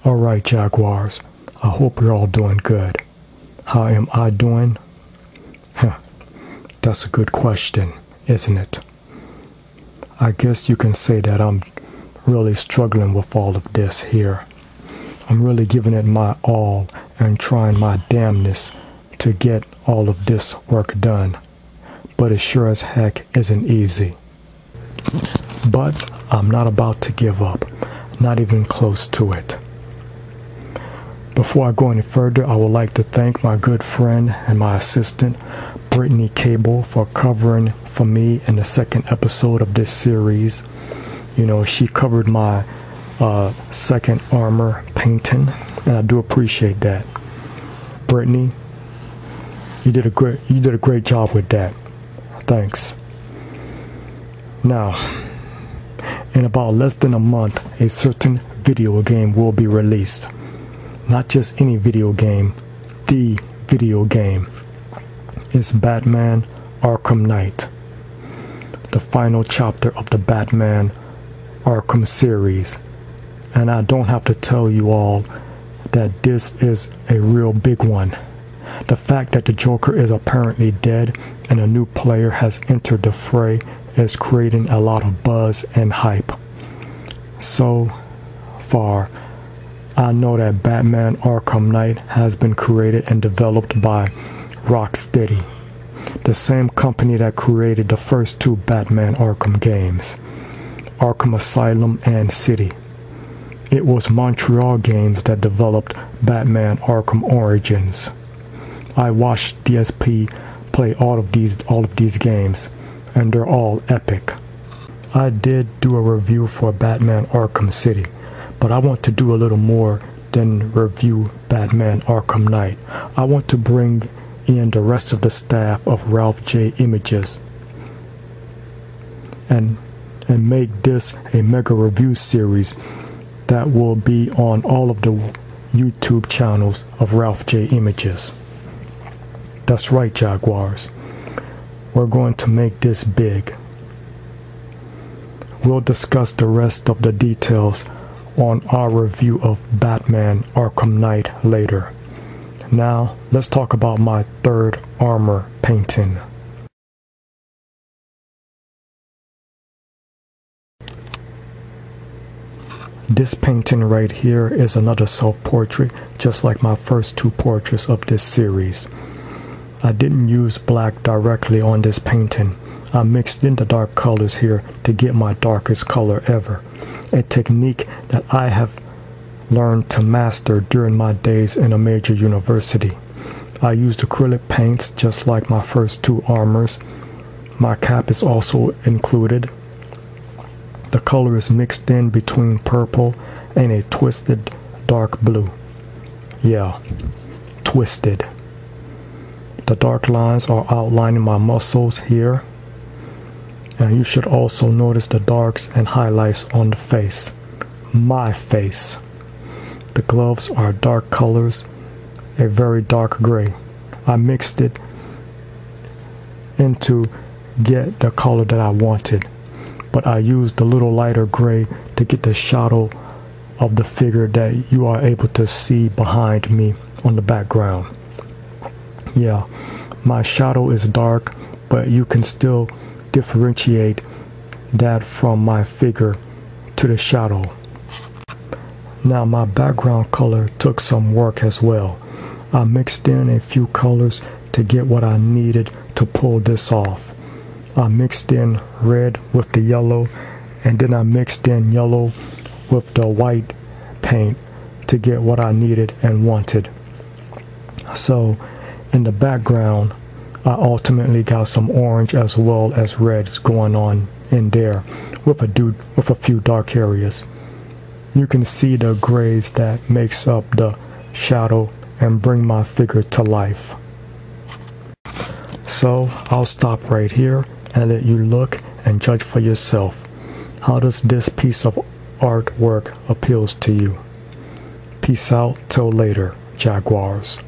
Alright, Jaguars, I hope you're all doing good. How am I doing? That's a good question, isn't it? I guess you can say that I'm really struggling with all of this here. I'm really giving it my all and trying my damnness to get all of this work done. But it sure as heck isn't easy. But I'm not about to give up, not even close to it. Before I go any further, I would like to thank my good friend and my assistant, Brittany Cable, for covering for me in the second episode of this series. You know, she covered my second armor painting, and I do appreciate that. Brittany, you did a great job with that. Thanks. Now, in about less than a month, a certain video game will be released. Not just any video game, the video game. It's Batman Arkham Knight, the final chapter of the Batman Arkham series. And I don't have to tell you all that this is a real big one. The fact that the Joker is apparently dead and a new player has entered the fray is creating a lot of buzz and hype. So far, I know that Batman Arkham Knight has been created and developed by Rocksteady, the same company that created the first two Batman Arkham games, Arkham Asylum and City. It was Montreal Games that developed Batman Arkham Origins. I watched DSP play all of these games, and they're all epic. I did do a review for Batman Arkham City, but I want to do a little more than review Batman Arkham Knight. I want to bring in the rest of the staff of Ralph J Images and make this a mega review series that will be on all of the YouTube channels of Ralph J Images. That's right, Jaguars. We're going to make this big. We'll discuss the rest of the details on our review of Batman Arkham Knight later. Now, let's talk about my third armor painting. This painting right here is another self-portrait, just like my first two portraits of this series. I didn't use black directly on this painting. I mixed in the dark colors here to get my darkest color ever, a technique that I have learned to master during my days in a major university. I used acrylic paints just like my first two armors. My cap is also included. The color is mixed in between purple and a twisted dark blue. Yeah, twisted. The dark lines are outlining my muscles here. And you should also notice the darks and highlights on the face. My face. The gloves are dark colors, a very dark gray. I mixed it in to get the color that I wanted, but I used a little lighter gray to get the shadow of the figure that you are able to see behind me on the background. Yeah, my shadow is dark, but you can still differentiate that from my figure to the shadow. Now my background color took some work as well. I mixed in a few colors to get what I needed to pull this off. I mixed in red with the yellow, and then I mixed in yellow with the white paint to get what I needed and wanted. So in the background, I ultimately got some orange as well as reds going on in there with a few dark areas. You can see the grays that makes up the shadow and bring my figure to life. So I'll stop right here and let you look and judge for yourself. How does this piece of artwork appeals to you? Peace out till later, Jaguars.